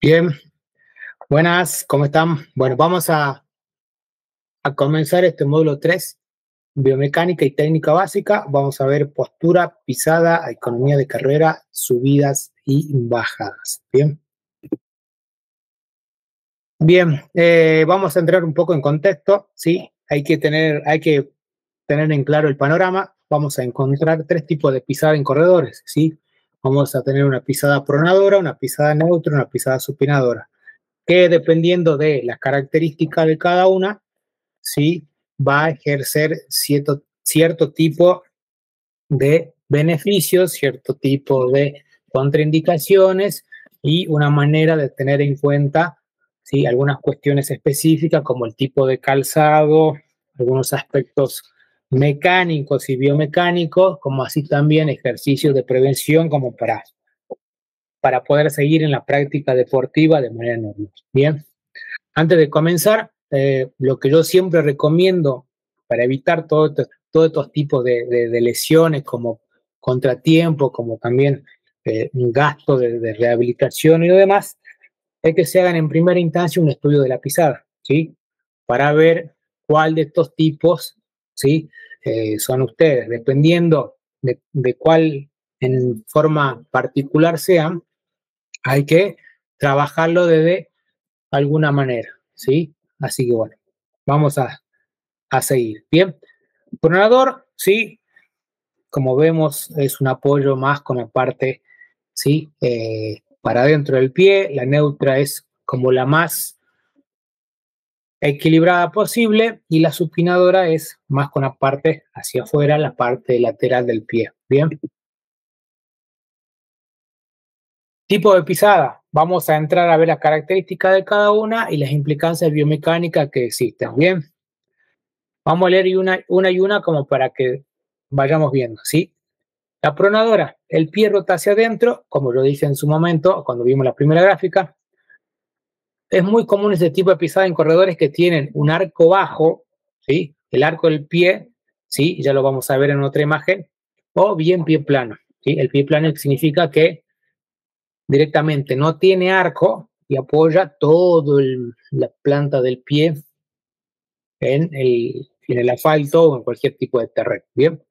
Bien, buenas, ¿cómo están? Bueno, vamos a comenzar este módulo 3, biomecánica y técnica básica. Vamos a ver postura, pisada, economía de carrera, subidas y bajadas. Bien, bien, vamos a entrar un poco en contexto, ¿sí? Hay que tener en claro el panorama. Vamos a encontrar tres tipos de pisada en corredores, ¿sí? Vamos a tener una pisada pronadora, una pisada neutra, una pisada supinadora, que dependiendo de las características de cada una, ¿sí? Va a ejercer cierto tipo de beneficios, cierto tipo de contraindicaciones y una manera de tener en cuenta, ¿sí? Algunas cuestiones específicas como el tipo de calzado, algunos aspectos mecánicos y biomecánicos, como así también ejercicios de prevención como para poder seguir en la práctica deportiva de manera normal. Bien. Antes de comenzar, lo que yo siempre recomiendo para evitar todos estos tipos de lesiones como contratiempo, como también un gasto de rehabilitación y lo demás, es que se hagan en primera instancia un estudio de la pisada, ¿sí? Para ver cuál de estos tipos, ¿sí? Son ustedes. Dependiendo de cuál en forma particular sean, hay que trabajarlo de alguna manera, ¿sí? Así que bueno, vamos a seguir. Bien, pronador, sí, como vemos, es un apoyo más con la parte, sí, para adentro del pie. La neutra es como la más equilibrada posible y la supinadora es más con la parte hacia afuera, la parte lateral del pie. Bien. Tipo de pisada. Vamos a entrar a ver las características de cada una y las implicancias biomecánicas que existen. Bien. Vamos a leer una y una como para que vayamos viendo, ¿sí? La pronadora, el pie rota hacia adentro, como lo dije en su momento, cuando vimos la primera gráfica. Es muy común este tipo de pisada en corredores que tienen un arco bajo, ¿sí? El arco del pie, ¿sí? Ya lo vamos a ver en otra imagen, o bien pie plano, ¿sí? El pie plano significa que directamente no tiene arco y apoya toda la planta del pie en el asfalto o en cualquier tipo de terreno, ¿bien?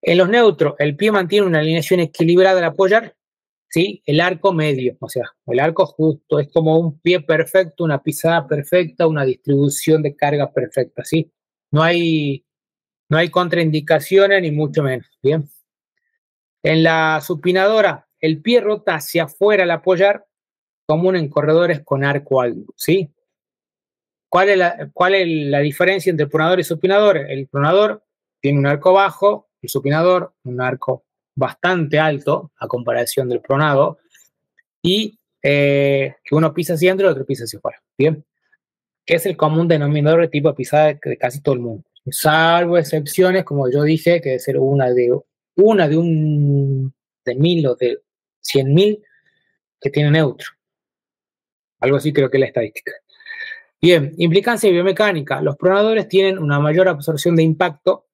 En los neutros, el pie mantiene una alineación equilibrada al apoyar, ¿sí? El arco medio, o sea, el arco justo, es como un pie perfecto, una pisada perfecta, una distribución de carga perfecta, ¿sí? No hay, no hay contraindicaciones ni mucho menos, ¿bien? En la supinadora, el pie rota hacia afuera al apoyar, común en corredores con arco alto, ¿sí? ¿Cuál es la diferencia entre pronador y supinador? El pronador tiene un arco bajo, el supinador un arco bastante alto a comparación del pronado y que uno pisa hacia adentro y el otro pisa hacia afuera. Bien, que es el común denominador de tipo de pisada de casi todo el mundo, salvo excepciones, como yo dije, que debe ser una de 1000 o de 100.000 que tiene neutro. Algo así creo que es la estadística. Bien, implicancia biomecánica. Los pronadores tienen una mayor absorción de impacto,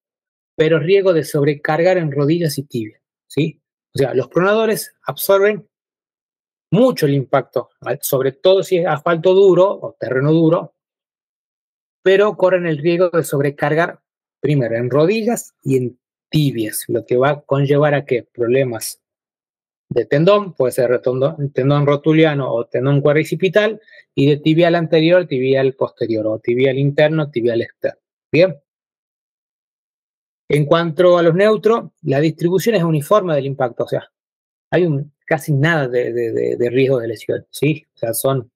pero riesgo de sobrecargar en rodillas y tibias, ¿sí? O sea, los pronadores absorben mucho el impacto, ¿vale? Sobre todo si es asfalto duro o terreno duro, pero corren el riesgo de sobrecargar primero en rodillas y en tibias, lo que va a conllevar a que problemas de tendón, puede ser tendón rotuliano o tendón cuadricipital, y de tibial anterior, tibial posterior, o tibial interno, tibial externo. Bien. En cuanto a los neutros, la distribución es uniforme del impacto, o sea, hay casi nada de riesgo de lesión, ¿sí? O sea, son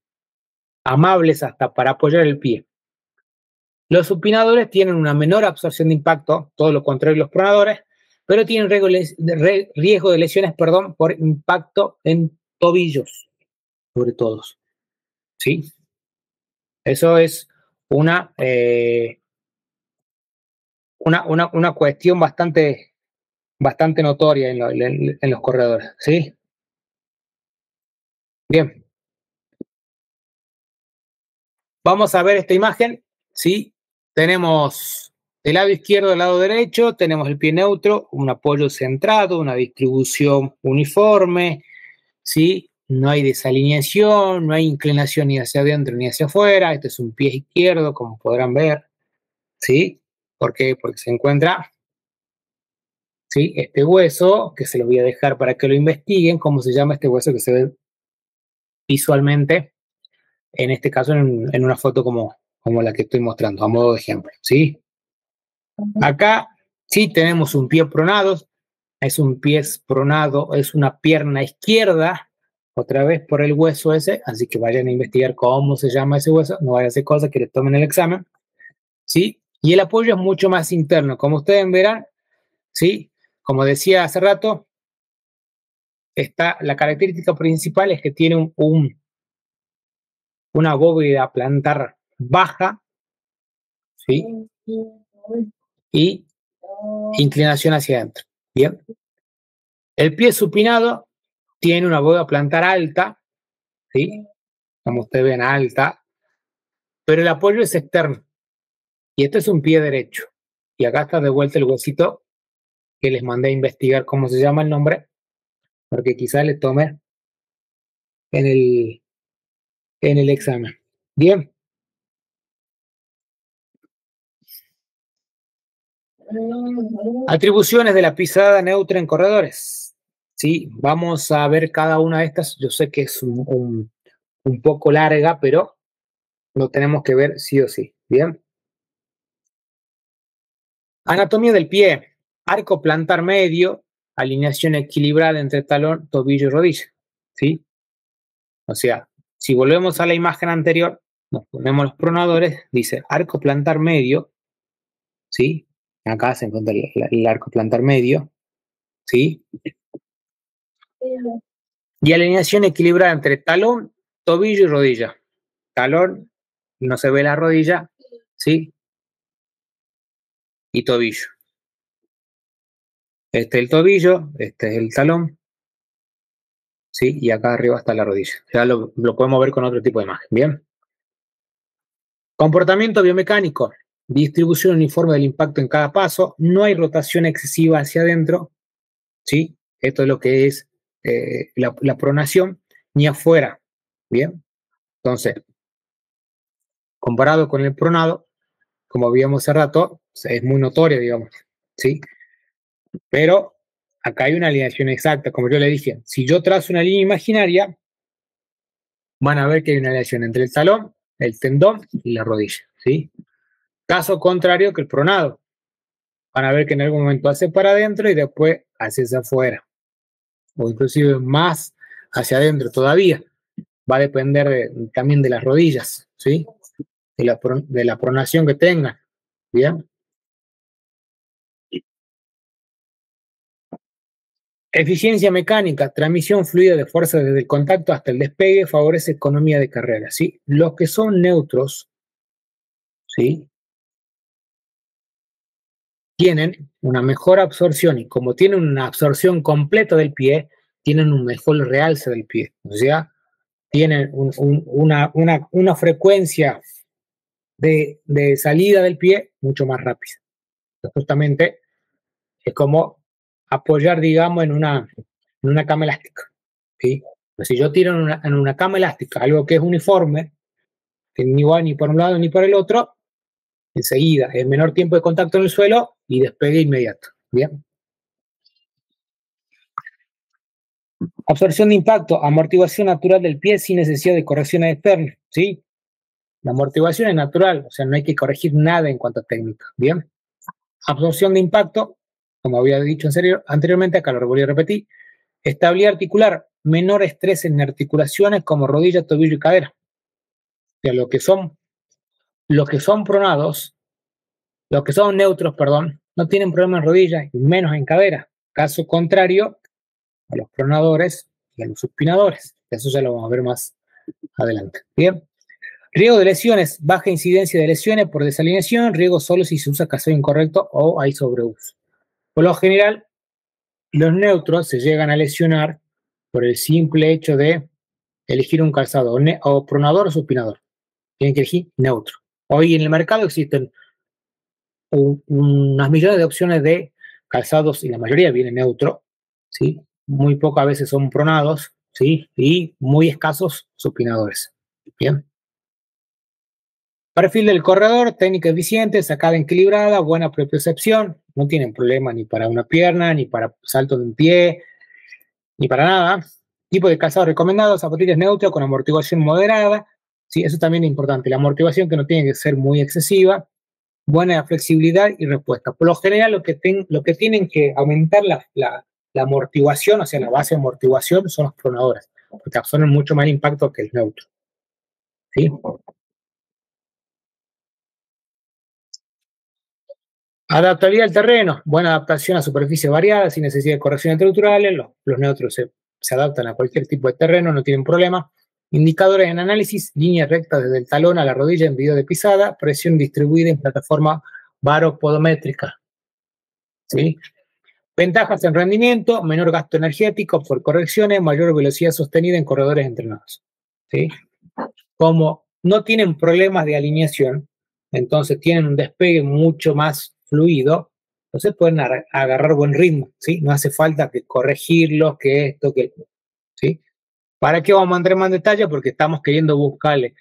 amables hasta para apoyar el pie. Los supinadores tienen una menor absorción de impacto, todo lo contrario de los pronadores, pero tienen riesgo de lesiones, perdón, por impacto en tobillos, sobre todo, ¿sí? Eso es una cuestión bastante notoria en los corredores, ¿sí? Bien, vamos a ver esta imagen, ¿sí? Tenemos del lado izquierdo, del lado derecho, tenemos el pie neutro, un apoyo centrado, una distribución uniforme, ¿sí? no hay desalineación, no hay inclinación ni hacia adentro ni hacia afuera. Este es un pie izquierdo, como podrán ver, ¿sí? ¿Por qué? Porque se encuentra, ¿sí? Este hueso, que se lo voy a dejar para que lo investiguen, cómo se llama este hueso que se ve visualmente, en este caso en una foto como la que estoy mostrando, a modo de ejemplo, ¿sí? Acá sí tenemos un pie pronado, es un pie pronado, es una pierna izquierda, otra vez por el hueso ese, así que vayan a investigar cómo se llama ese hueso, no vaya a hacer cosas que les tomen el examen, ¿sí? Y el apoyo es mucho más interno, como ustedes verán, ¿sí? Como decía hace rato, la característica principal es que tiene una bóveda plantar baja, ¿sí? Y inclinación hacia adentro, ¿bien? El pie supinado tiene una bóveda plantar alta, ¿sí? Como ustedes ven, alta, pero el apoyo es externo. Y este es un pie derecho. Y acá está de vuelta el huesito que les mandé a investigar cómo se llama el nombre, porque quizás le tome en el examen. Bien. Atribuciones de la pisada neutra en corredores. Sí, vamos a ver cada una de estas. Yo sé que es un poco larga, pero lo tenemos que ver sí o sí. Bien. Anatomía del pie. Arco plantar medio, alineación equilibrada entre talón, tobillo y rodilla. ¿Sí? O sea, si volvemos a la imagen anterior, nos ponemos los pronadores, dice arco plantar medio, ¿sí? Acá se encuentra el arco plantar medio, ¿sí? Y alineación equilibrada entre talón, tobillo y rodilla. Talón, no se ve la rodilla, ¿sí? Y tobillo. Este es el tobillo, este es el talón, ¿sí? Y acá arriba está la rodilla. Ya lo podemos ver con otro tipo de imagen, ¿bien? Comportamiento biomecánico. Distribución uniforme del impacto en cada paso. No hay rotación excesiva hacia adentro, ¿sí? Esto es lo que es la pronación, ni afuera, ¿bien? Entonces, comparado con el pronado, como vimos hace rato, es muy notorio, digamos, ¿sí? Pero acá hay una alineación exacta, como yo le dije. Si yo trazo una línea imaginaria, van a ver que hay una alineación entre el talón, el tendón y la rodilla, ¿sí? Caso contrario que el pronado. Van a ver que en algún momento hace para adentro y después hacia afuera, o inclusive más hacia adentro todavía. Va a depender también de las rodillas, ¿sí? De la pronación que tengan, ¿bien? Eficiencia mecánica, transmisión fluida de fuerza desde el contacto hasta el despegue, favorece economía de carrera, ¿sí? Los que son neutros, ¿sí? Tienen una mejor absorción y como tienen una absorción completa del pie, tienen un mejor realce del pie, o sea, tienen una frecuencia de salida del pie mucho más rápida. Justamente es como apoyar, digamos, en una cama elástica, ¿sí? Pues si yo tiro en una cama elástica algo que es uniforme, que ni va ni por un lado ni por el otro, enseguida el menor tiempo de contacto en el suelo y despegue inmediato. Bien. Absorción de impacto, amortiguación natural del pie sin necesidad de correcciones externas, ¿sí? La amortiguación es natural, o sea, no hay que corregir nada en cuanto a técnica. Bien. Absorción de impacto, como había dicho anteriormente, acá lo voy a repetir. Estabilidad articular, menor estrés en articulaciones como rodilla, tobillo y cadera. O sea, los que son pronados, los que son neutros, perdón, no tienen problemas en rodillas y menos en cadera. Caso contrario a los pronadores y a los supinadores. Eso ya lo vamos a ver más adelante. Bien. Riesgo de lesiones, baja incidencia de lesiones por desalineación, riesgo solo si se usa calzado incorrecto o hay sobreuso. Por lo general, los neutros se llegan a lesionar por el simple hecho de elegir un calzado o pronador o supinador. Tienen que elegir neutro. Hoy en el mercado existen unas millones de opciones de calzados y la mayoría viene neutro, ¿sí? Muy pocas veces son pronados, ¿sí? Y muy escasos supinadores. Bien. Perfil del corredor, técnica eficiente, sacada equilibrada, buena propiocepción, no tienen problema ni para una pierna, ni para salto de un pie, ni para nada. Tipo de calzado recomendado, zapatillas neutras con amortiguación moderada, sí, eso también es importante, la amortiguación que no tiene que ser muy excesiva, buena flexibilidad y respuesta. Por lo general, lo que tienen que aumentar la amortiguación, o sea, la base de amortiguación, son los pronadores, porque absorben mucho más impacto que el neutro. ¿Sí? Adaptabilidad al terreno, buena adaptación a superficies variadas, sin necesidad de correcciones estructurales, los neutros se adaptan a cualquier tipo de terreno, no tienen problema. Indicadores en análisis, línea recta desde el talón a la rodilla en video de pisada, presión distribuida en plataforma baropodométrica. ¿Sí? Ventajas en rendimiento, menor gasto energético por correcciones, mayor velocidad sostenida en corredores entrenados. ¿Sí? Como no tienen problemas de alineación, entonces tienen un despegue mucho más fluido, entonces pueden agarrar buen ritmo, ¿sí? No hace falta que corregirlos, que esto, que... ¿sí? ¿Para qué vamos a entrar más en detalle? Porque estamos queriendo buscarle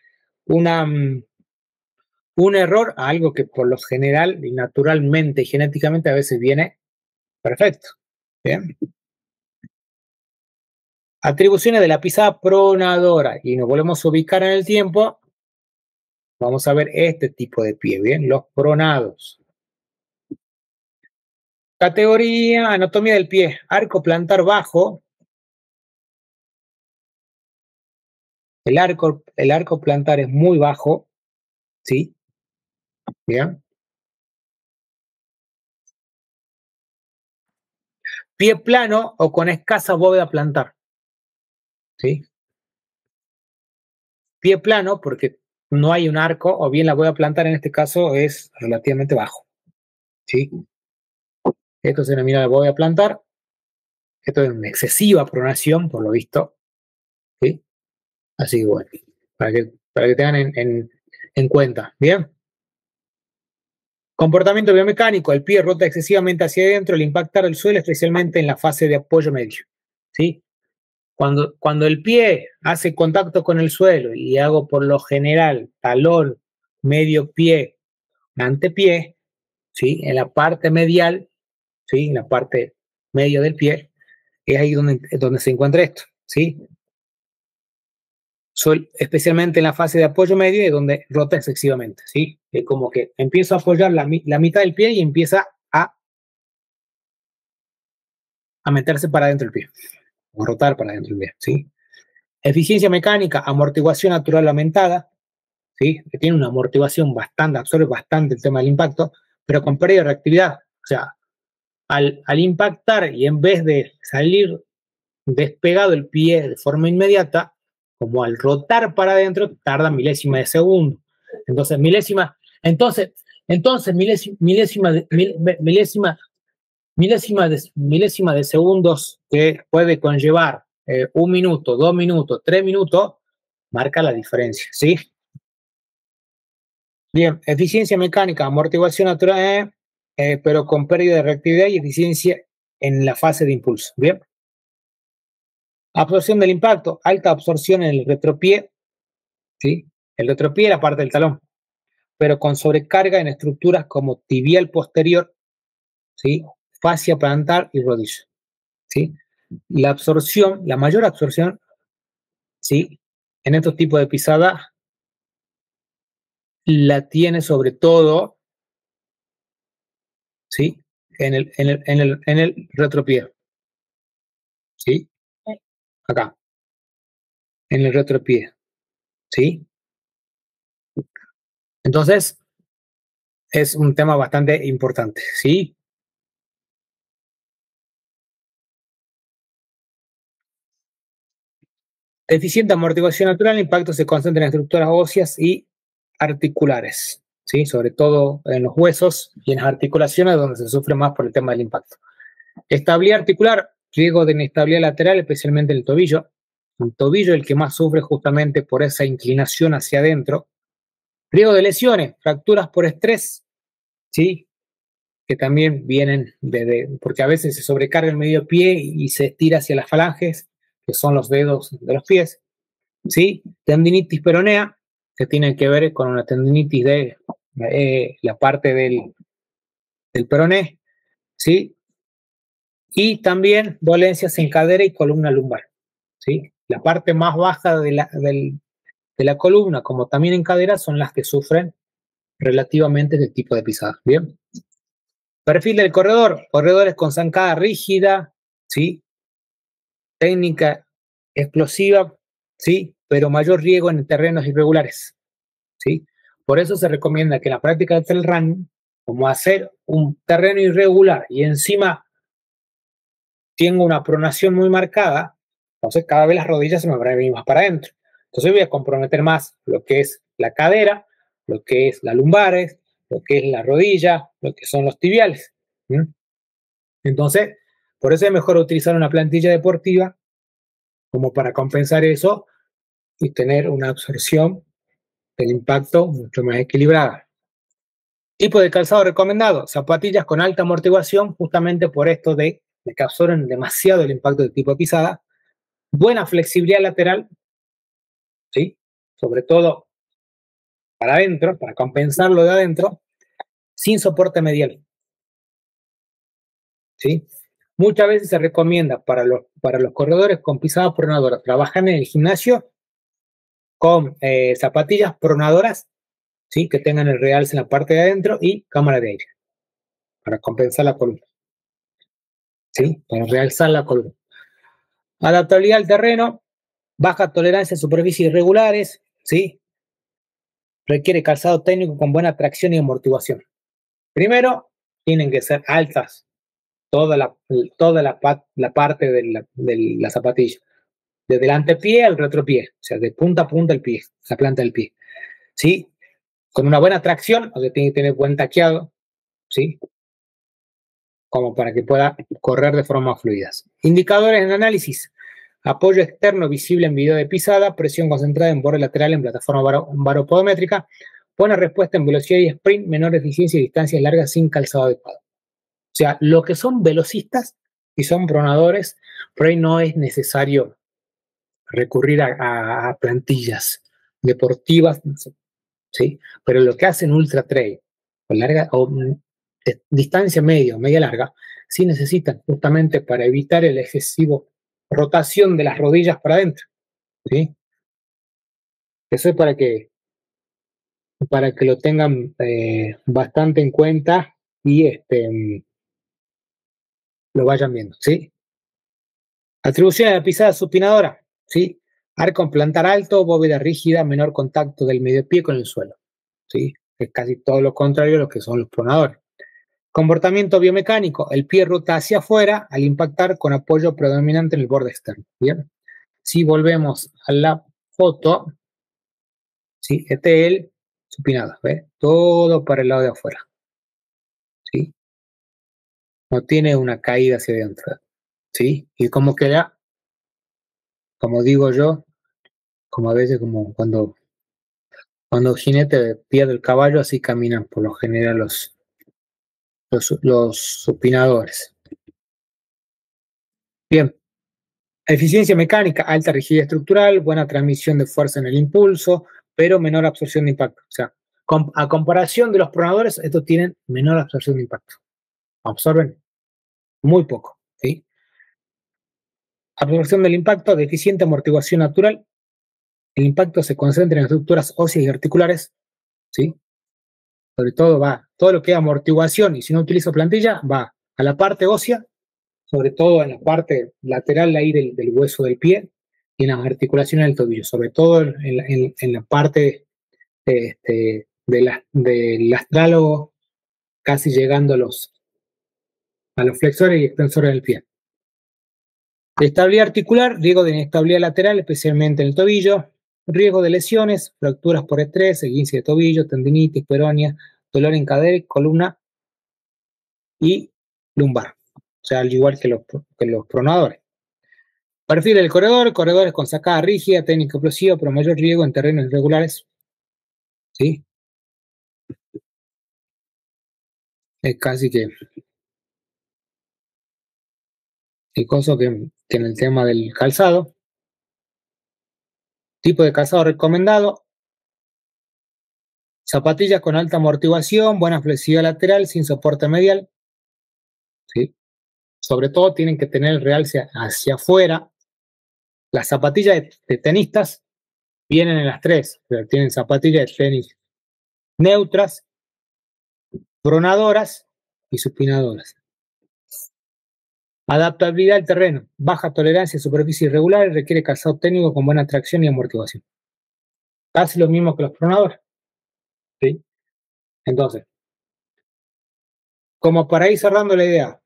una, un error a algo que por lo general y naturalmente y genéticamente a veces viene perfecto. ¿Bien? Atribuciones de la pisada pronadora y nos volvemos a ubicar en el tiempo. Vamos a ver este tipo de pie, ¿bien? Los pronados. Categoría, anatomía del pie, arco plantar bajo. El arco plantar es muy bajo, ¿sí? Bien. Pie plano o con escasa bóveda plantar, ¿sí? Pie plano porque no hay un arco o bien la bóveda plantar en este caso es relativamente bajo, ¿sí? Esto se denomina la bóveda plantar. Esto es una excesiva pronación, por lo visto, ¿sí? Así que bueno, para que tengan en cuenta, ¿bien? Comportamiento biomecánico, el pie rota excesivamente hacia adentro al impactar el suelo, especialmente en la fase de apoyo medio, ¿sí? Cuando el pie hace contacto con el suelo y hago por lo general talón, medio pie, antepié, ¿sí? En la parte medial, ¿sí? En la parte medio del pie, es ahí donde se encuentra esto, ¿sí? Especialmente en la fase de apoyo medio es donde rota excesivamente, ¿sí? Es como que empiezo a apoyar la mitad del pie y empieza a meterse para adentro del pie, o rotar para adentro del pie, ¿sí? Eficiencia mecánica, amortiguación natural aumentada, ¿sí? Que tiene una amortiguación bastante, absorbe bastante el tema del impacto, pero con pérdida de reactividad. O sea, al impactar y en vez de salir despegado el pie de forma inmediata, como al rotar para adentro, tarda milésima de segundo. Entonces, milésima de segundos que puede conllevar 1 minuto, 2 minutos, 3 minutos, marca la diferencia, ¿sí? Bien, eficiencia mecánica, amortiguación natural, pero con pérdida de reactividad y eficiencia en la fase de impulso. Bien. Absorción del impacto, alta absorción en el retropié, ¿sí? El retropié es la parte del talón, pero con sobrecarga en estructuras como tibial posterior, ¿sí? Fascia plantar y rodilla, ¿sí? La absorción, la mayor absorción, ¿sí? En estos tipos de pisadas la tiene sobre todo, ¿sí? En el retropié, ¿sí? Acá, en el retropié, ¿sí? Entonces, es un tema bastante importante, ¿sí? Deficiente amortiguación natural, el impacto se concentra en estructuras óseas y articulares, ¿sí? Sobre todo en los huesos y en las articulaciones donde se sufre más por el tema del impacto. Estabilidad articular, riesgo de inestabilidad lateral, especialmente en el tobillo. El tobillo es el que más sufre justamente por esa inclinación hacia adentro. Riesgo de lesiones, fracturas por estrés, ¿sí? Que también vienen porque a veces se sobrecarga el medio pie y se estira hacia las falanges, que son los dedos de los pies, ¿sí? Tendinitis peronea, que tiene que ver con una tendinitis de la parte del peroné, ¿sí? Y también dolencias en cadera y columna lumbar, ¿sí? La parte más baja de la columna, como también en cadera, son las que sufren relativamente este tipo de pisada. Bien. Perfil del corredor, corredores con zancada rígida, ¿sí? Técnica explosiva, ¿sí? Pero mayor riesgo en terrenos irregulares, ¿sí? Por eso se recomienda que en la práctica del trail running, como hacer un terreno irregular y encima tengo una pronación muy marcada, entonces cada vez las rodillas se me van a venir más para adentro. Entonces voy a comprometer más lo que es la cadera, lo que es las lumbares, lo que es la rodilla, lo que son los tibiales. ¿Mm? Entonces, por eso es mejor utilizar una plantilla deportiva como para compensar eso y tener una absorción del impacto mucho más equilibrada. Tipo de calzado recomendado, zapatillas con alta amortiguación, justamente por esto de que absorben demasiado el impacto del tipo de pisada. Buena flexibilidad lateral, ¿sí? Sobre todo para adentro, para compensarlo de adentro, sin soporte medial, ¿sí? Muchas veces se recomienda para los corredores con pisada pronadora, trabajar en el gimnasio con zapatillas pronadoras, ¿sí? Que tengan el realce en la parte de adentro y cámara de aire, para compensar la columna, ¿sí? Para realzar la columna. Adaptabilidad al terreno, baja tolerancia a superficies irregulares, ¿sí? Requiere calzado técnico con buena tracción y amortiguación. Primero, tienen que ser altas toda la parte de la zapatilla, desde el antepié al retropié, o sea, de punta a punta el pie, la planta del pie, ¿sí? Con una buena tracción, o sea, tiene que tener buen taqueado, ¿sí? Como para que pueda correr de forma fluida. Indicadores en análisis: apoyo externo visible en video de pisada, presión concentrada en borde lateral en plataforma varopodométrica, buena respuesta en velocidad y sprint, menor eficiencia y distancias largas sin calzado adecuado. O sea, lo que son velocistas y son pronadores, por ahí no es necesario recurrir a plantillas deportivas, ¿sí? Pero lo que hacen ultra trail o larga o distancia media o media larga, sí necesitan justamente para evitar el excesivo rotación de las rodillas para adentro, ¿sí? Eso es para que lo tengan bastante en cuenta y lo vayan viendo, ¿sí? Atribución de la pisada supinadora, ¿sí? Arco en plantar alto, bóveda rígida, menor contacto del medio pie con el suelo, ¿sí? Es casi todo lo contrario a lo que son los pronadores. Comportamiento biomecánico, el pie rota hacia afuera al impactar con apoyo predominante en el borde externo, ¿bien? Si volvemos a la foto, ¿sí? Este es el supinado, ¿ves? Todo para el lado de afuera, ¿sí? No tiene una caída hacia adentro, ¿sí? Y como queda, como digo yo, como a veces como cuando el jinete pierde el caballo, así caminan por lo general los supinadores. Bien, eficiencia mecánica, alta rigidez estructural, buena transmisión de fuerza en el impulso, pero menor absorción de impacto. O sea, a comparación de los pronadores, estos tienen menor absorción de impacto. Absorben muy poco, ¿sí? Absorción del impacto, deficiente amortiguación natural. El impacto se concentra en estructuras óseas y articulares, ¿sí? Sobre todo todo lo que es amortiguación, y si no utilizo plantilla, va a la parte ósea, sobre todo en la parte lateral ahí del hueso del pie y en las articulaciones del tobillo, sobre todo en la parte del astrálogo, casi llegando a los flexores y extensores del pie. Estabilidad articular, riesgo de inestabilidad lateral, especialmente en el tobillo, riesgo de lesiones, fracturas por estrés, esguince de tobillo, tendinitis, peronea, dolor en cadera, columna y lumbar. O sea, al igual que los pronadores. Perfil del corredor, corredores con sacada rígida, técnica explosiva, pero mayor riesgo en terrenos irregulares, ¿sí? Es casi que el coso que en el tema del calzado. Tipo de calzado recomendado: zapatillas con alta amortiguación, buena flexibilidad lateral, sin soporte medial, ¿sí? Sobre todo tienen que tener el realce hacia afuera. Las zapatillas de tenistas vienen en las tres, pero tienen zapatillas de tenis neutras, pronadoras y supinadoras. Adaptabilidad al terreno, baja tolerancia a superficies irregulares, requiere calzado técnico con buena tracción y amortiguación. Casi lo mismo que los pronadores, ¿sí? Entonces, como para ir cerrando la idea,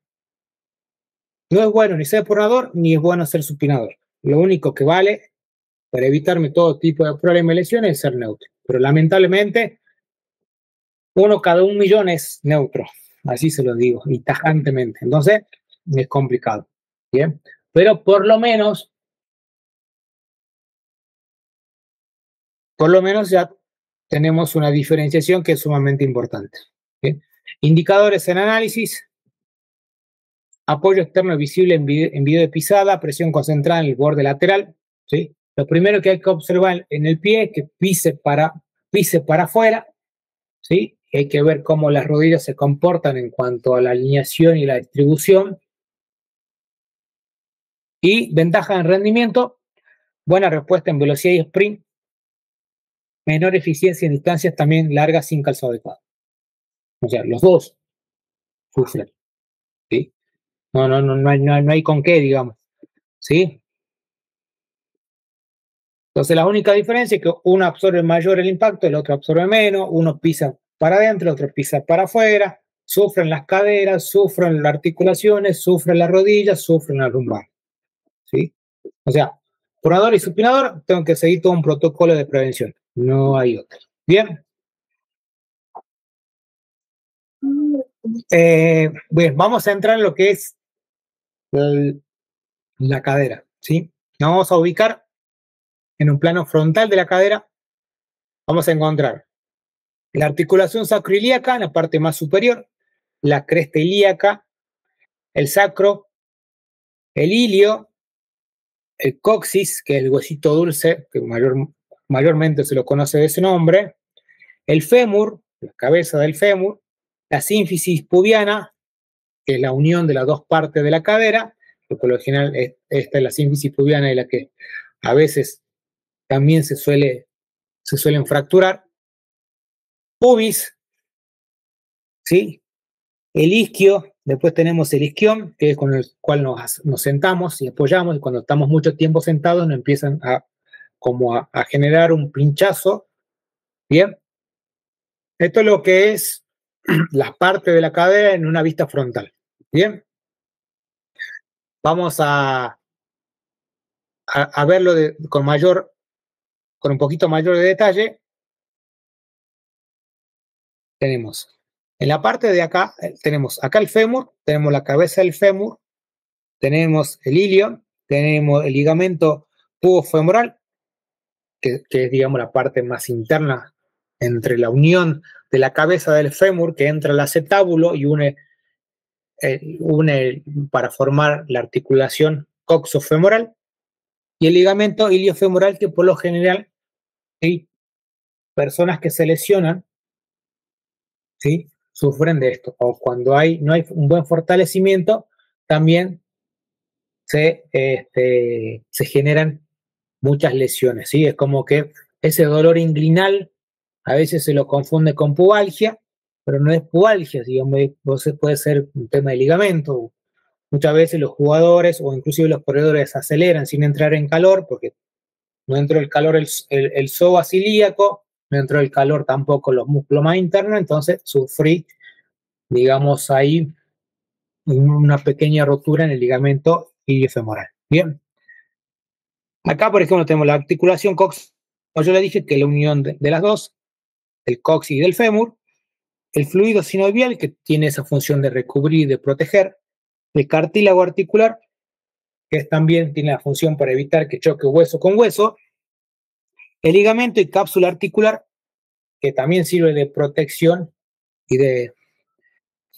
no es bueno ni ser pronador ni es bueno ser supinador. Lo único que vale para evitarme todo tipo de problemas y lesiones es ser neutro. Pero lamentablemente, uno cada 1.000.000 es neutro. Así se lo digo, y tajantemente. Entonces, es complicado. ¿Bien? Pero por lo menos ya tenemos una diferenciación que es sumamente importante. ¿Bien? Indicadores en análisis: apoyo externo visible en video de pisada, presión concentrada en el borde lateral, ¿sí? Lo primero que hay que observar en el pie es que pise para afuera, ¿sí? Hay que ver cómo las rodillas se comportan en cuanto a la alineación y la distribución. Y ventaja en rendimiento: buena respuesta en velocidad y sprint, menor eficiencia en distancias también largas sin calzado adecuado. O sea, los dos sufren, ¿sí? No hay con qué, digamos, ¿sí? Entonces la única diferencia es que uno absorbe mayor el impacto, el otro absorbe menos, uno pisa para adentro, el otro pisa para afuera, sufren las caderas, sufren las articulaciones, sufren las rodillas, sufren la lumbar, ¿sí? O sea, pronador y supinador tengo que seguir todo un protocolo de prevención, no hay otro. Bien. Bien, vamos a entrar en lo que es la cadera, ¿sí? Nos vamos a ubicar en un plano frontal de la cadera. Vamos a encontrar la articulación sacroilíaca en la parte más superior, la cresta ilíaca, el sacro, el ilio, el coxis, que es el huesito dulce, que mayormente se lo conoce de ese nombre, el fémur, la cabeza del fémur, la sínfisis pubiana, que es la unión de las dos partes de la cadera, que por lo general esta es la sínfisis pubiana y la que a veces también se suelen fracturar, pubis, ¿sí? El isquio, después tenemos el isquión, que es con el cual nos sentamos y apoyamos, y cuando estamos mucho tiempo sentados nos empiezan a generar un pinchazo. Bien, esto es lo que es la parte de la cadera en una vista frontal. Bien, vamos a verlo con un poquito mayor de detalle. Tenemos en la parte de acá, tenemos acá el fémur, tenemos la cabeza del fémur, tenemos el ilio, tenemos el ligamento pubofemoral, que es, digamos, la parte más interna entre la unión de la cabeza del fémur, que entra al acetábulo y une para formar la articulación coxofemoral, y el ligamento iliofemoral, que por lo general, ¿sí?, personas que se lesionan, ¿sí?, sufren de esto, o cuando no hay un buen fortalecimiento, también se generan muchas lesiones, ¿sí? Es como que ese dolor inguinal a veces se lo confunde con pubalgia, pero no es pubalgia, digamos, puede ser un tema de ligamento. Muchas veces los jugadores o inclusive los corredores aceleran sin entrar en calor, porque no entró el calor el psoas ilíaco, no entró el calor tampoco los músculos más internos, entonces sufrí, digamos, ahí una pequeña rotura en el ligamento iliofemoral. Bien. Acá, por ejemplo, tenemos la articulación cox, como yo le dije, que es la unión de las dos, del coxis y del fémur, el fluido sinovial, que tiene esa función de recubrir y de proteger, el cartílago articular, que también tiene la función para evitar que choque hueso con hueso, el ligamento y cápsula articular, que también sirve de protección y de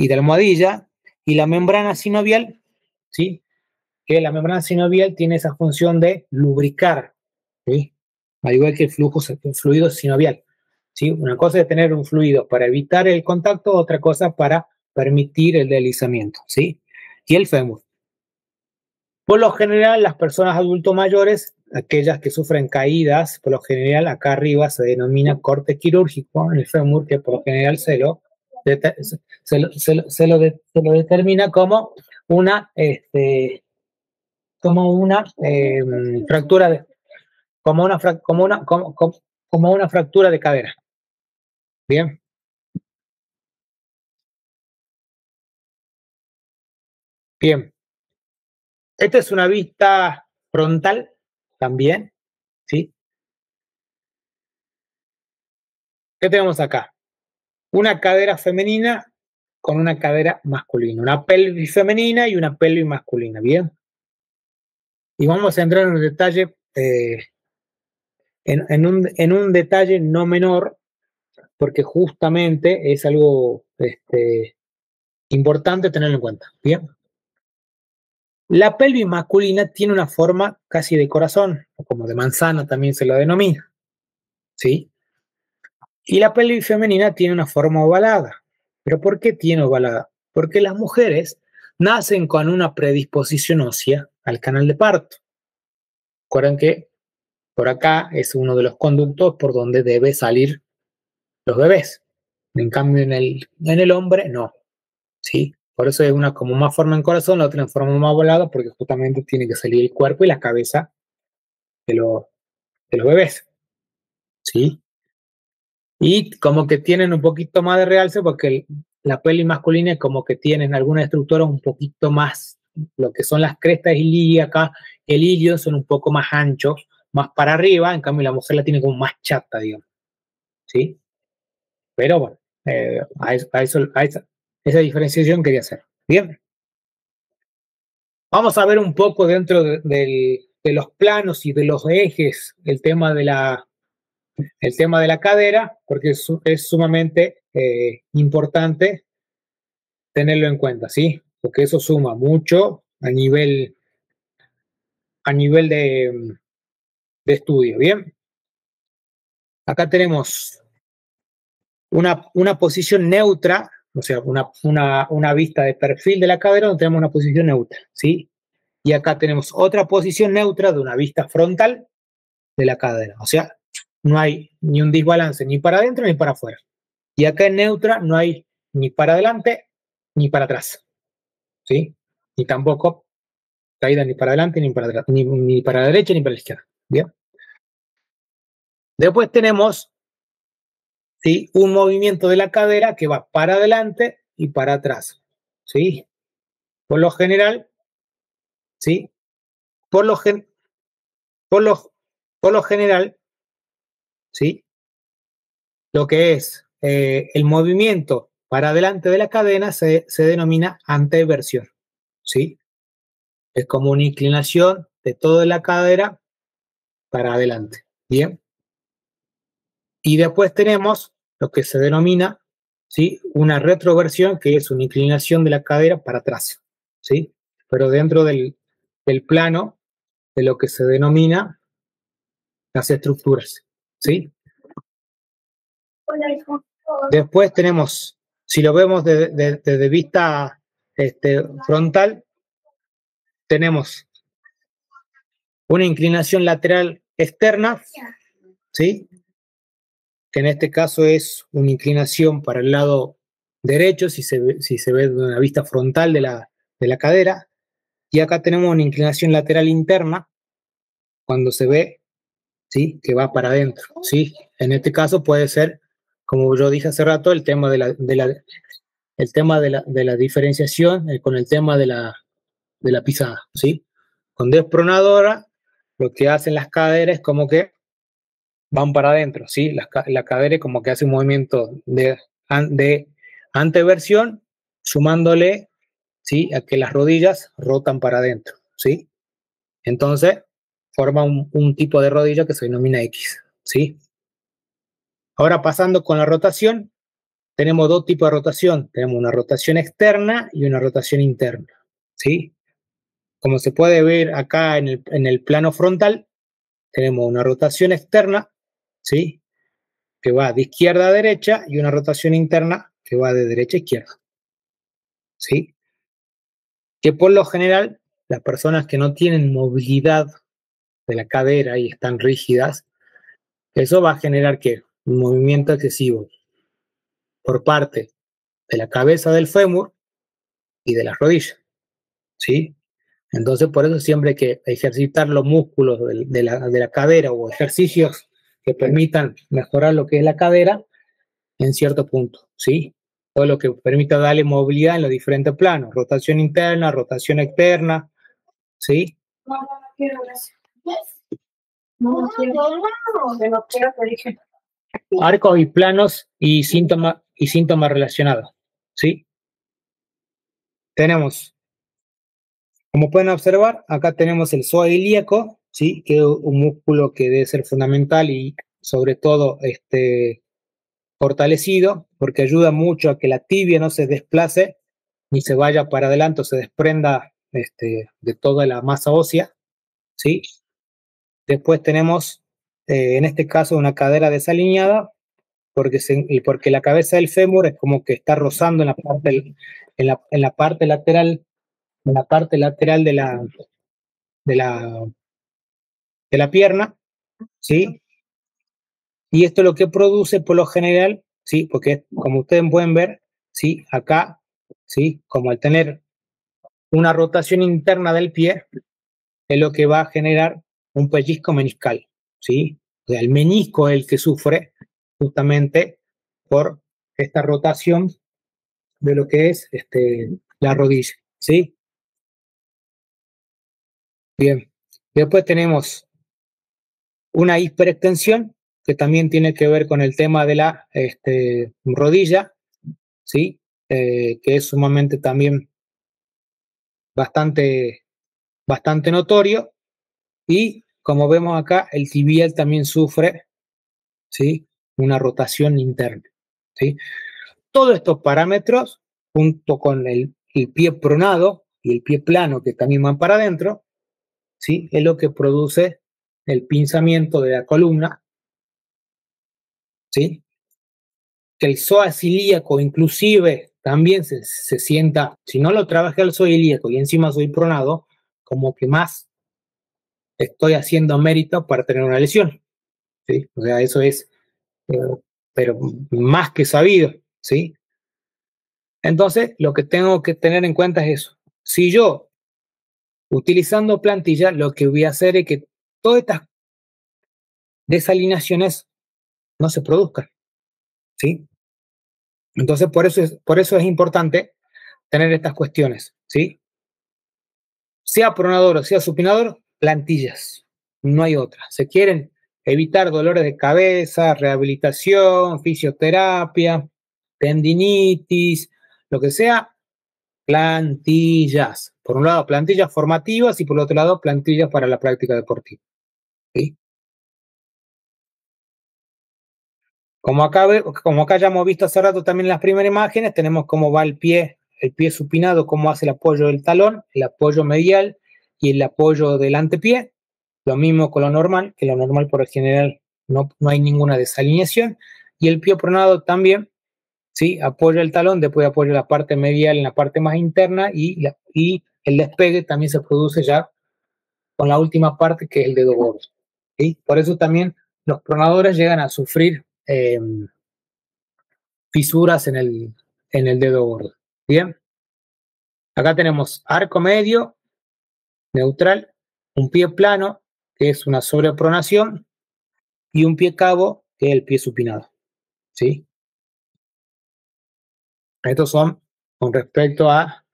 almohadilla, y la membrana sinovial, ¿sí?, que la membrana sinovial tiene esa función de lubricar, ¿sí? al igual que el fluido sinovial. ¿Sí? Una cosa es tener un fluido para evitar el contacto, otra cosa para permitir el deslizamiento. ¿Sí? Y el fémur. Por lo general, las personas adultos mayores, aquellas que sufren caídas, por lo general acá arriba se denomina corte quirúrgico en el fémur, que por lo general se lo determina como una fractura de, como una fractura de cadera. Bien. Bien. Esta es una vista frontal también, ¿sí? ¿Qué tenemos acá? Una cadera femenina con una cadera masculina, una pelvis femenina y una pelvis masculina, ¿bien? Y vamos a entrar en un detalle, en un detalle no menor, porque justamente es algo importante tenerlo en cuenta, ¿bien? La pelvis masculina tiene una forma casi de corazón, o como de manzana también se lo denomina, ¿sí? Y la pelvis femenina tiene una forma ovalada. ¿Pero por qué tiene ovalada? Porque las mujeres nacen con una predisposición ósea al canal de parto. Recuerden que por acá es uno de los conductos por donde debe salir los bebés. En cambio, en el hombre, no. ¿Sí? Por eso es una como más forma en corazón, la otra en forma más ovalada, porque justamente tiene que salir el cuerpo y la cabeza de, lo, de los bebés. ¿Sí? Y como que tienen un poquito más de realce porque la pelvis masculina como que tienen algunas estructuras un poquito más, lo que son las crestas ilíacas, el ilio son un poco más anchos, más para arriba, en cambio la mujer la tiene como más chata, digamos, ¿sí? Pero bueno, esa diferenciación quería hacer. Bien, vamos a ver un poco dentro de los planos y de los ejes el tema de la cadera, porque es sumamente importante tenerlo en cuenta, ¿sí? Porque eso suma mucho a nivel de estudio, ¿bien? Acá tenemos una posición neutra, o sea, una vista de perfil de la cadera donde tenemos una posición neutra, ¿sí? Y acá tenemos otra posición neutra de una vista frontal de la cadera, o sea, no hay ni un desbalance ni para adentro ni para afuera. Y acá en neutra no hay ni para adelante ni para atrás, ¿sí? Ni tampoco caída ni para adelante ni para atrás, ni para la derecha ni para la izquierda. ¿Bien? Después tenemos, ¿sí?, un movimiento de la cadera que va para adelante y para atrás. ¿Sí? Por lo general, ¿sí? Por lo, gen, por lo, por lo general, ¿sí?, lo que es el movimiento para adelante de la cadena se denomina anteversión. ¿Sí? Es como una inclinación de toda la cadera para adelante. Bien. Y después tenemos lo que se denomina, ¿sí?, una retroversión, que es una inclinación de la cadera para atrás. ¿Sí? Pero dentro del plano de lo que se denomina las estructuras. ¿Sí? Después tenemos, si lo vemos de vista frontal, tenemos una inclinación lateral externa, ¿sí?, que en este caso es una inclinación para el lado derecho, si se ve de una vista frontal de la cadera, y acá tenemos una inclinación lateral interna, cuando se ve, ¿sí?, que va para adentro, ¿sí? En este caso puede ser, como yo dije hace rato, el tema de la diferenciación con el tema de la pisada, ¿sí? Cuando es pronadora, lo que hacen las caderas es como que van para adentro, ¿sí? La cadera como que hace un movimiento de anteversión, sumándole, ¿sí?, a que las rodillas rotan para adentro, ¿sí? Entonces, forma un tipo de rodilla que se denomina X, ¿sí? Ahora pasando con la rotación, tenemos dos tipos de rotación. Tenemos una rotación externa y una rotación interna, ¿sí? Como se puede ver acá en el plano frontal, tenemos una rotación externa, ¿sí? Que va de izquierda a derecha y una rotación interna que va de derecha a izquierda, ¿sí? Que por lo general, las personas que no tienen movilidad de la cadera y están rígidas, eso va a generar que un movimiento excesivo por parte de la cabeza del fémur y de las rodillas, ¿sí? Entonces, por eso siempre hay que ejercitar los músculos de la cadera o ejercicios que permitan mejorar lo que es la cadera en cierto punto, ¿sí? Todo lo que permita darle movilidad en los diferentes planos, rotación interna, rotación externa, ¿sí? No, no quiero eso. No quiero, arcos y planos y síntomas relacionados, ¿sí? Tenemos, como pueden observar, acá tenemos el psoas ilíaco, ¿sí? Que es un músculo que debe ser fundamental y sobre todo fortalecido porque ayuda mucho a que la tibia no se desplace ni se vaya para adelante o se desprenda de toda la masa ósea, ¿sí? Después tenemos, en este caso, una cadera desalineada porque la cabeza del fémur es como que está rozando en la parte, en la parte lateral, en la parte lateral de la, de la pierna, ¿sí? Y esto es lo que produce por lo general, ¿sí? Porque como ustedes pueden ver, ¿sí? Acá, ¿sí? Como al tener una rotación interna del pie, es lo que va a generar un pellizco meniscal, ¿sí? O sea, el menisco es el que sufre justamente por esta rotación de lo que es la rodilla, ¿sí? Bien. Después tenemos una hiperextensión que también tiene que ver con el tema de la rodilla, ¿sí? Que es sumamente también bastante, bastante notorio. Y como vemos acá, el tibial también sufre, ¿sí? Una rotación interna, ¿sí? Todos estos parámetros, junto con el pie pronado y el pie plano que también van para adentro, ¿sí? Es lo que produce el pinzamiento de la columna, ¿sí? Que el psoas ilíaco inclusive también se sienta, si no lo trabajé el psoas ilíaco y encima soy pronado, como que más estoy haciendo mérito para tener una lesión, ¿sí? O sea, eso es, eh, pero más que sabido, ¿sí? Entonces, lo que tengo que tener en cuenta es eso. Si yo, utilizando plantilla, lo que voy a hacer es que todas estas desalineaciones no se produzcan, ¿sí? Entonces, por eso es importante tener estas cuestiones, ¿sí? Sea pronador o sea supinador, plantillas, no hay otra. Se quieren evitar dolores de cabeza, rehabilitación, fisioterapia, tendinitis, lo que sea, plantillas. Por un lado, plantillas formativas y por otro lado, plantillas para la práctica deportiva, ¿sí? Como acá ya hemos visto hace rato también en las primeras imágenes, tenemos cómo va el pie supinado, cómo hace el apoyo del talón, el apoyo medial y el apoyo del antepié. Lo mismo con lo normal, que lo normal por el general no hay ninguna desalineación. Y el pie pronado también, ¿sí? Apoya el talón, después apoya la parte medial en la parte más interna y el despegue también se produce ya con la última parte que es el dedo gordo, ¿sí? Por eso también los pronadores llegan a sufrir fisuras en el dedo gordo. Bien, acá tenemos arco medio, neutral, un pie plano, que es una sobrepronación, y un pie cabo, que es el pie supinado, ¿sí? Estos son con respecto a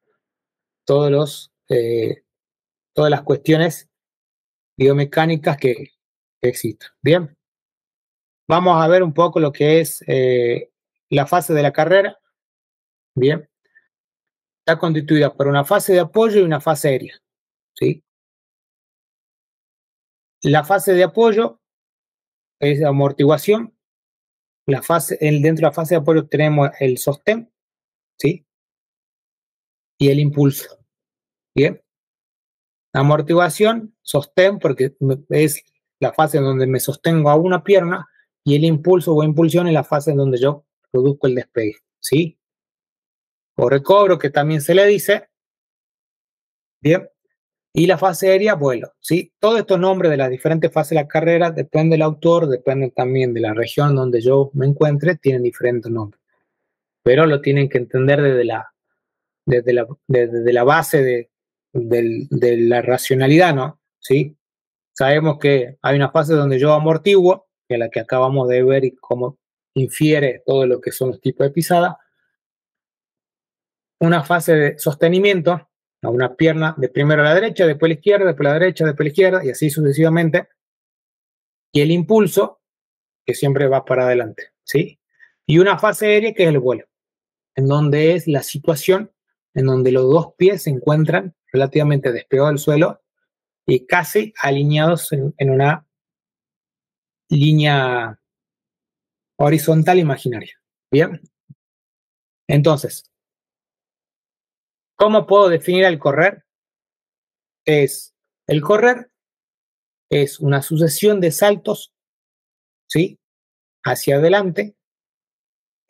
todos todas las cuestiones biomecánicas que existen. Bien, vamos a ver un poco lo que es la fase de la carrera. Bien, está constituida por una fase de apoyo y una fase aérea, ¿sí? La fase de apoyo es amortiguación. Dentro de la fase de apoyo tenemos el sostén, ¿sí? Y el impulso. Bien. Amortiguación, sostén, porque es la fase en donde me sostengo a una pierna, y el impulso o impulsión es la fase en donde yo produzco el despegue, ¿sí? O recobro, que también se le dice, bien, y la fase aérea, vuelo, ¿sí? Todos estos nombres de las diferentes fases de la carrera depende del autor, depende también de la región donde yo me encuentre, tienen diferentes nombres, pero lo tienen que entender desde la base de la racionalidad, ¿no? ¿Sí? Sabemos que hay una fase donde yo amortiguo, que es la que acabamos de ver y cómo infiere todo lo que son los tipos de pisada. Una fase de sostenimiento a una pierna, de primero a la derecha, después a la izquierda, después a la derecha, después a la izquierda, y así sucesivamente. Y el impulso, que siempre va para adelante, ¿sí? Y una fase aérea, que es el vuelo, en donde es la situación en donde los dos pies se encuentran relativamente despegados del suelo y casi alineados en una línea horizontal imaginaria. Bien, entonces, ¿cómo puedo definir el correr? El correr es una sucesión de saltos, ¿sí? Hacia adelante,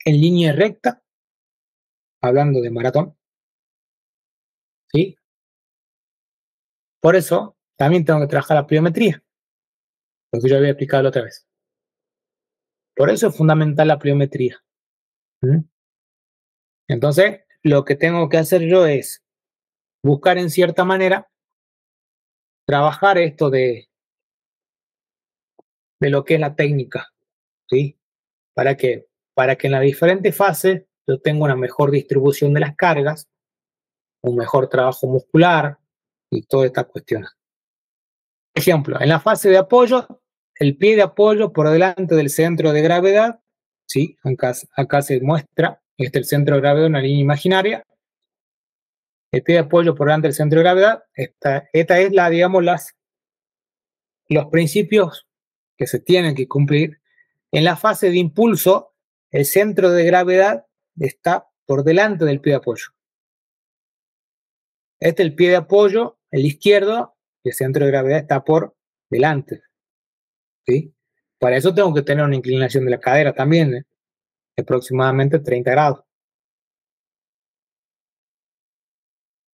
en línea recta, hablando de maratón, ¿sí? Por eso, también tengo que trabajar la pliometría, lo que yo había explicado la otra vez. Por eso es fundamental la pliometría. ¿Mm? Entonces, lo que tengo que hacer yo es buscar en cierta manera, trabajar esto de lo que es la técnica, ¿sí? ¿Para qué? Para que en las diferentes fases yo tenga una mejor distribución de las cargas, un mejor trabajo muscular y toda esta cuestión. Ejemplo, en la fase de apoyo, el pie de apoyo por delante del centro de gravedad, ¿sí? Acá se muestra, este es el centro de gravedad, una línea imaginaria. El pie de apoyo por delante del centro de gravedad, esta es digamos, los principios que se tienen que cumplir. En la fase de impulso, el centro de gravedad está por delante del pie de apoyo. Este es el pie de apoyo, el izquierdo, y el centro de gravedad está por delante, ¿sí? Para eso tengo que tener una inclinación de la cadera también, de aproximadamente 30 grados.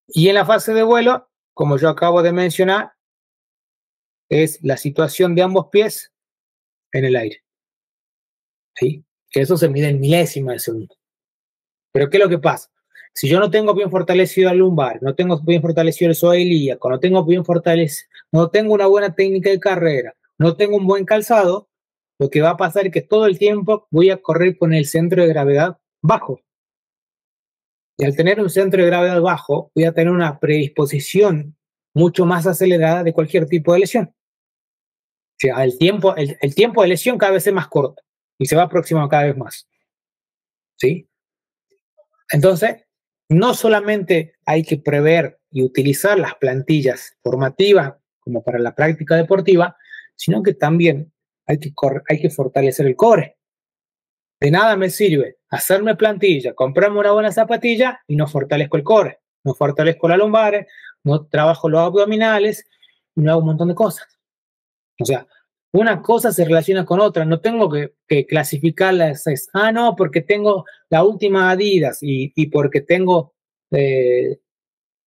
Y en la fase de vuelo, como yo acabo de mencionar, es la situación de ambos pies en el aire, ¿sí? Que eso se mide en milésimas de segundo. Pero ¿qué es lo que pasa? Si yo no tengo bien fortalecido el lumbar, no tengo bien fortalecido el psoas ilíaco, no tengo bien fortalecido, no tengo una buena técnica de carrera, no tengo un buen calzado, lo que va a pasar es que todo el tiempo voy a correr con el centro de gravedad bajo. Y al tener un centro de gravedad bajo, voy a tener una predisposición mucho más acelerada de cualquier tipo de lesión. O sea, el tiempo de lesión cada vez es más corto y se va aproximando cada vez más. ¿Sí? Entonces, no solamente hay que prever y utilizar las plantillas formativas como para la práctica deportiva, sino que también hay que fortalecer el core. De nada me sirve hacerme plantilla, comprarme una buena zapatilla y no fortalezco el core, no fortalezco las lumbares, no trabajo los abdominales y no hago un montón de cosas. O sea, una cosa se relaciona con otra, no tengo que clasificarlas, no, porque tengo la última Adidas y porque tengo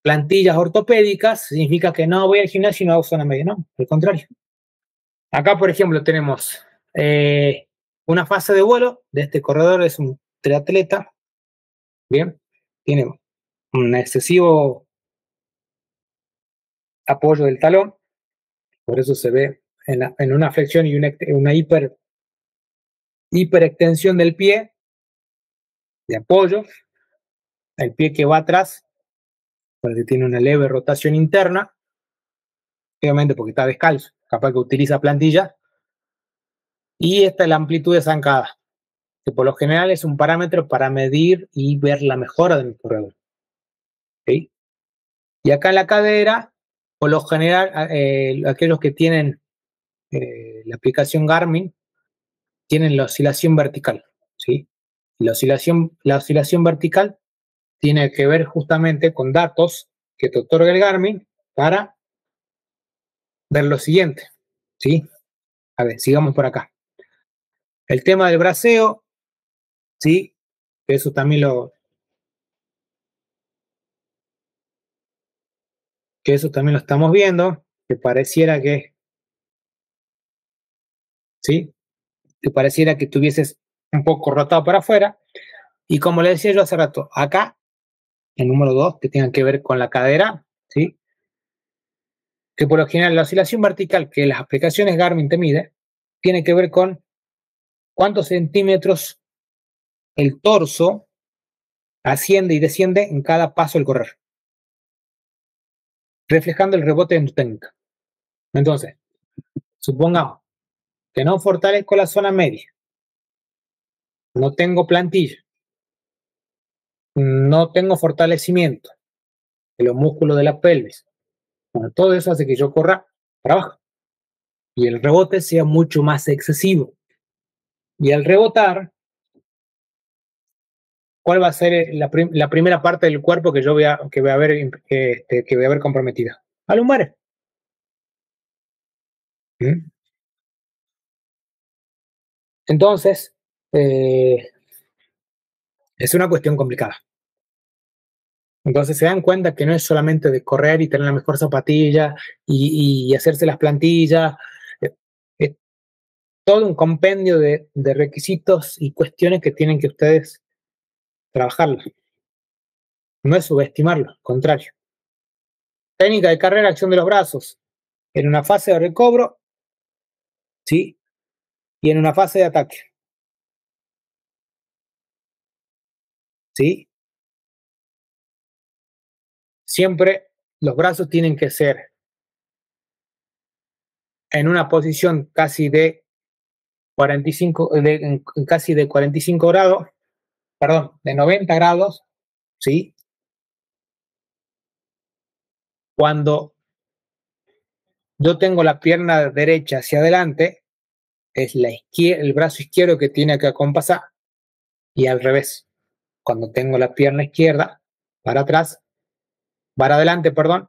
plantillas ortopédicas, significa que no voy al gimnasio y no hago zona media, no, al contrario. Acá, por ejemplo, tenemos una fase de vuelo de este corredor, es un triatleta, bien, tiene un excesivo apoyo del talón, por eso se ve en una flexión y una hiperextensión del pie, de apoyo, el pie que va atrás, porque tiene una leve rotación interna, obviamente porque está descalzo, capaz que utiliza plantilla, y esta es la amplitud de zancada, que por lo general es un parámetro para medir y ver la mejora de mi corredor. ¿Sí? Y acá en la cadera, por lo general, aquellos que tienen la aplicación Garmin, tienen la oscilación vertical. ¿Sí? La oscilación vertical tiene que ver justamente con datos que te otorga el Garmin para ver lo siguiente, ¿sí? A ver, sigamos por acá. El tema del braceo, ¿sí? Eso también lo estamos viendo, que pareciera que, ¿sí? Que pareciera que tuvieses un poco rotado para afuera. Y como le decía yo hace rato, acá, el número 2, que tenga que ver con la cadera, ¿sí? Que por lo general la oscilación vertical que las aplicaciones Garmin te mide, tiene que ver con cuántos centímetros el torso asciende y desciende en cada paso al correr, reflejando el rebote en tu técnica. Entonces, supongamos que no fortalezco la zona media, no tengo plantilla, no tengo fortalecimiento de los músculos de la pelvis. Bueno, todo eso hace que yo corra para abajo y el rebote sea mucho más excesivo. Y al rebotar, ¿cuál va a ser la primera parte del cuerpo que yo voy a ver comprometida? A lumbares. ¿Mm? Entonces, eh, es una cuestión complicada. Entonces se dan cuenta que no es solamente de correr y tener la mejor zapatilla y hacerse las plantillas. Es todo un compendio de requisitos y cuestiones que tienen que ustedes trabajarlos. No es subestimarlo, al contrario. Técnica de carrera, acción de los brazos. En una fase de recobro, ¿sí? Y en una fase de ataque, ¿sí? Siempre los brazos tienen que ser en una posición casi de 45 grados, perdón, de 90 grados, ¿sí? Cuando yo tengo la pierna derecha hacia adelante, es el brazo izquierdo que tiene que acompasar, y al revés. Cuando tengo la pierna izquierda para atrás, para adelante, perdón,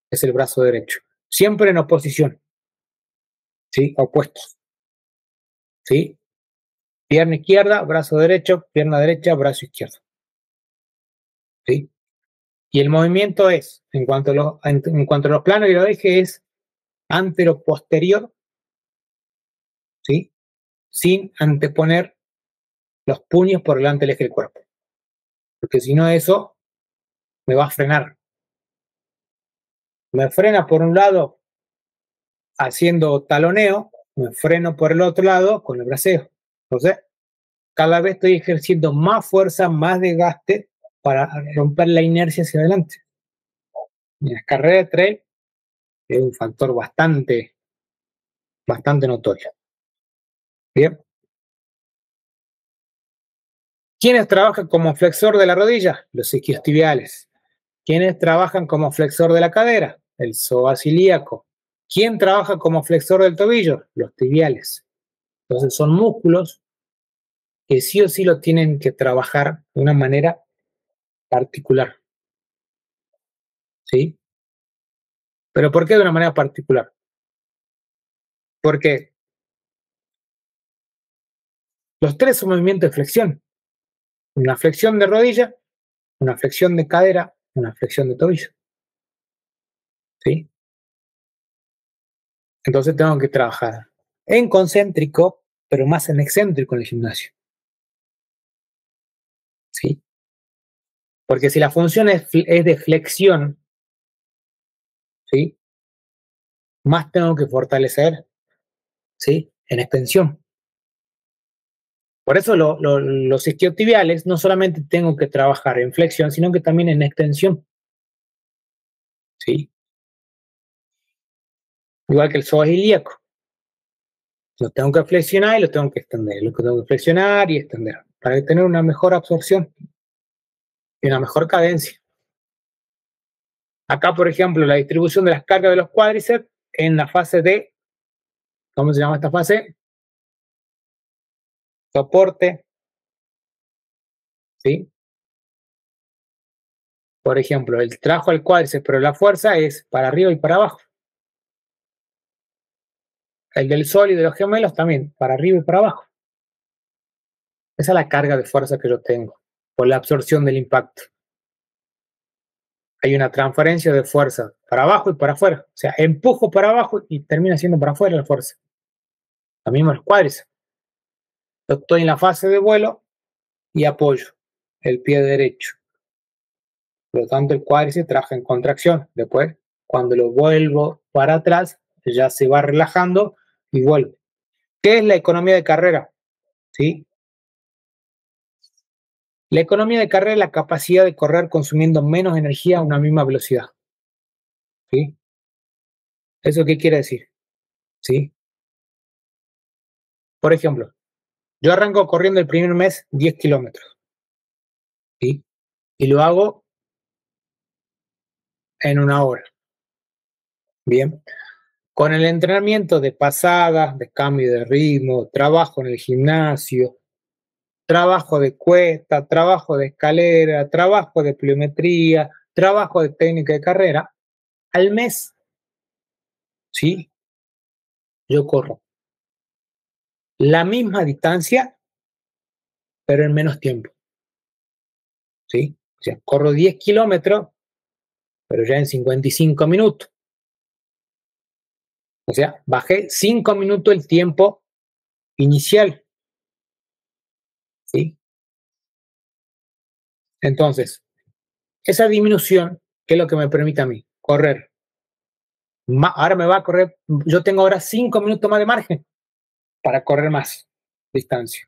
es el brazo derecho. Siempre en oposición, ¿sí? Opuestos, ¿sí? Pierna izquierda, brazo derecho, pierna derecha, brazo izquierdo, ¿sí? Y el movimiento es, en cuanto a los planos y los ejes, es antero-posterior, ¿sí? Sin anteponer los puños por delante del eje del cuerpo. Porque si no, eso me va a frenar. Me frena por un lado haciendo taloneo, me freno por el otro lado con el braceo. Entonces, cada vez estoy ejerciendo más fuerza, más desgaste para romper la inercia hacia adelante. En las carreras de trail es un factor bastante notorio. Bien. ¿Quiénes trabajan como flexor de la rodilla? Los isquiotibiales. ¿Quiénes trabajan como flexor de la cadera? El psoas ilíaco. ¿Quién trabaja como flexor del tobillo? Los tibiales. Entonces son músculos que sí o sí lo tienen que trabajar de una manera particular. ¿Sí? ¿Pero por qué de una manera particular? Porque los tres son movimientos de flexión. Una flexión de rodilla, una flexión de cadera, una flexión de tobillo. ¿Sí? Entonces tengo que trabajar en concéntrico, pero más en excéntrico en el gimnasio. ¿Sí? Porque si la función es de flexión, ¿sí? Más tengo que fortalecer, ¿sí? En extensión. Por eso los isquiotibiales no solamente tengo que trabajar en flexión, sino que también en extensión. ¿Sí? Igual que el psoas ilíaco. Los tengo que flexionar y los tengo que extender. Los tengo que flexionar y extender para tener una mejor absorción y una mejor cadencia. Acá, por ejemplo, la distribución de las cargas de los cuádriceps en la fase de, ¿cómo se llama esta fase? Soporte, ¿sí? Por ejemplo, el trabajo al cuádriceps, pero la fuerza es para arriba y para abajo. El del Sol y de los gemelos también, para arriba y para abajo. Esa es la carga de fuerza que yo tengo, por la absorción del impacto. Hay una transferencia de fuerza para abajo y para afuera. O sea, empujo para abajo y termina siendo para afuera la fuerza. Lo mismo en los cuádriceps. Yo estoy en la fase de vuelo y apoyo el pie derecho. Por lo tanto, el cuádriceps trabaja en contracción. Después, cuando lo vuelvo para atrás, ya se va relajando y vuelve. ¿Qué es la economía de carrera? ¿Sí? La economía de carrera es la capacidad de correr consumiendo menos energía a una misma velocidad. ¿Sí? ¿Eso qué quiere decir? ¿Sí? Por ejemplo, yo arranco corriendo el primer mes 10 kilómetros. ¿Sí? Y lo hago en una hora. Bien. Con el entrenamiento de pasadas, de cambio de ritmo, trabajo en el gimnasio, trabajo de cuesta, trabajo de escalera, trabajo de pliometría, trabajo de técnica de carrera, al mes, ¿sí? Yo corro la misma distancia, pero en menos tiempo, ¿sí? O sea, corro 10 kilómetros, pero ya en 55 minutos. O sea, bajé 5 minutos el tiempo inicial, ¿sí? Entonces, esa disminución, ¿qué es lo que me permite a mí? Correr. Ahora me va a correr, yo tengo ahora 5 minutos más de margen para correr más distancia,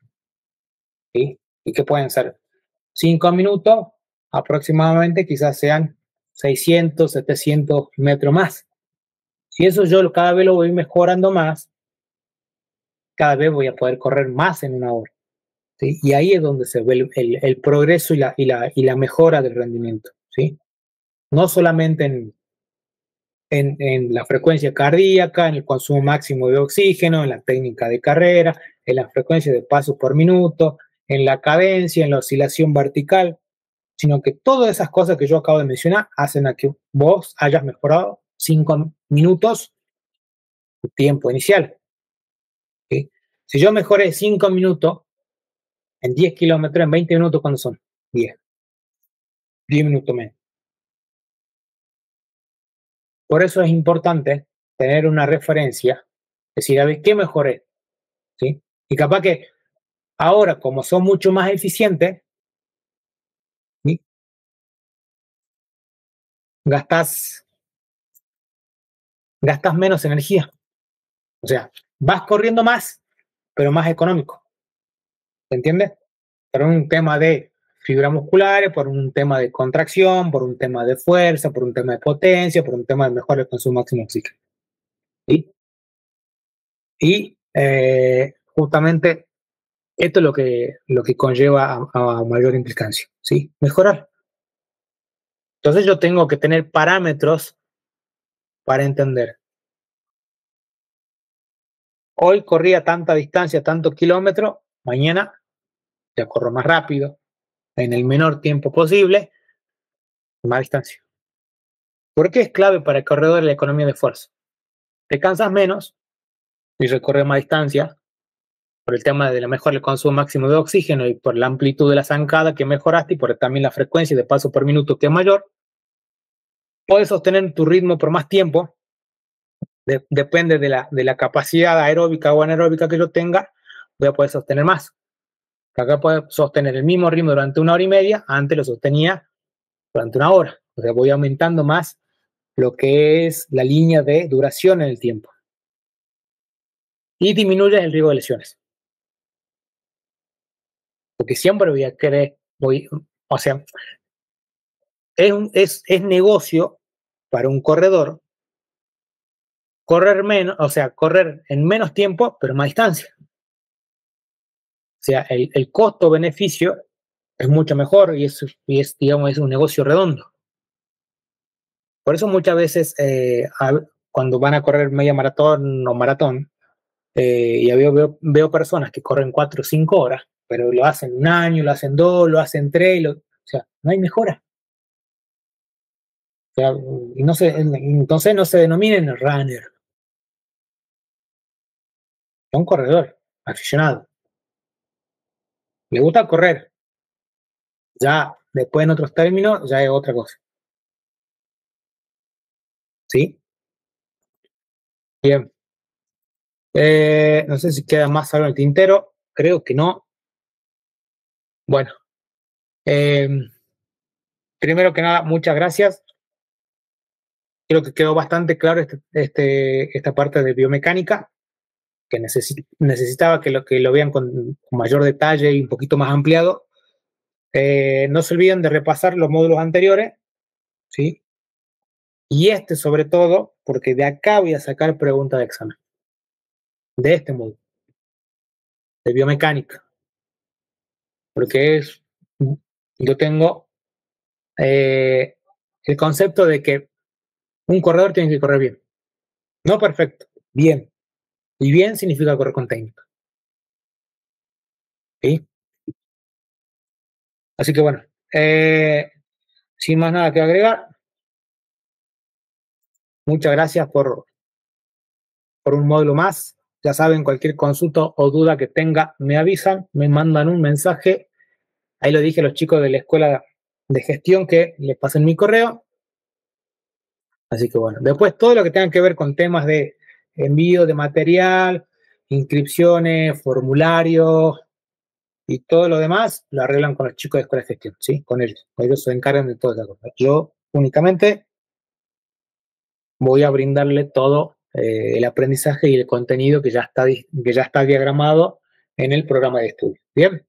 ¿sí? ¿Y qué pueden ser? 5 minutos aproximadamente, quizás sean 600, 700 metros más. Si eso yo cada vez lo voy mejorando más, cada vez voy a poder correr más en una hora, ¿sí? Y ahí es donde se ve el progreso y la mejora del rendimiento, ¿sí? No solamente en la frecuencia cardíaca, en el consumo máximo de oxígeno, en la técnica de carrera, en la frecuencia de pasos por minuto, en la cadencia, en la oscilación vertical, sino que todas esas cosas que yo acabo de mencionar hacen a que vos hayas mejorado 5 minutos tu tiempo inicial, ¿sí? Si yo mejoré 5 minutos en 10 kilómetros, en 20 minutos, ¿cuándo son? 10 minutos menos. Por eso es importante tener una referencia, decir, a ver, ¿qué mejoré? ¿Sí? Y capaz que ahora, como son mucho más eficientes, ¿sí? gastas, gastas menos energía. O sea, vas corriendo más, pero más económico. ¿Se entiende? Por un tema de fibras musculares, por un tema de contracción, por un tema de fuerza, por un tema de potencia, por un tema de mejor el consumo máximo de oxígeno. ¿Sí? Y justamente esto es lo que conlleva a mayor implicancia. ¿Sí? Mejorar. Entonces yo tengo que tener parámetros para entender. Hoy corría tanta distancia, tantos kilómetros, mañana ya corro más rápido, en el menor tiempo posible, más distancia. ¿Por qué es clave para el corredor la economía de fuerza? Te cansas menos y recorres más distancia por el tema de la mejora del consumo máximo de oxígeno y por la amplitud de la zancada que mejoraste y por también la frecuencia de paso por minuto que es mayor. Puedes sostener tu ritmo por más tiempo, depende de la capacidad aeróbica o anaeróbica que yo tenga, voy a poder sostener más. Acá puedo sostener el mismo ritmo durante 1 hora y media, antes lo sostenía durante 1 hora. O sea, voy aumentando más lo que es la línea de duración en el tiempo. Y disminuye el riesgo de lesiones. Porque siempre voy a querer, o sea, es negocio para un corredor correr menos, o sea, correr en menos tiempo, pero más distancia. O sea, el costo-beneficio es mucho mejor y es, digamos, es un negocio redondo. Por eso muchas veces cuando van a correr media maratón o maratón, ya veo personas que corren 4 o 5 horas, pero lo hacen 1 año, lo hacen 2, lo hacen 3, o sea, no hay mejora. O sea, y no entonces no se denominen runner, un corredor aficionado. Le gusta correr. Ya después en otros términos, ya es otra cosa. ¿Sí? Bien. No sé si queda más algo en el tintero. Creo que no. Bueno, eh, primero que nada, muchas gracias. Creo que quedó bastante claro esta parte de biomecánica, que necesitaba que lo vean con mayor detalle y un poquito más ampliado. No se olviden de repasar los módulos anteriores, ¿sí? Y este sobre todo, porque de acá voy a sacar preguntas de examen, de este módulo, de biomecánica, porque yo tengo el concepto de que un corredor tiene que correr bien, no perfecto, bien. Y bien significa correr con técnica, ¿sí? Así que bueno, sin más nada que agregar, muchas gracias por un módulo más. Ya saben, cualquier consulta o duda que tenga, me avisan, me mandan un mensaje. Ahí lo dije a los chicos de la escuela de gestión que les pasen mi correo. Así que bueno, después todo lo que tenga que ver con temas de envío de material, inscripciones, formularios y todo lo demás, lo arreglan con los chicos de escuela de gestión, ¿sí? Con ellos. Ellos se encargan de todas las cosas. Yo únicamente voy a brindarle todo el aprendizaje y el contenido que ya está diagramado en el programa de estudio. Bien.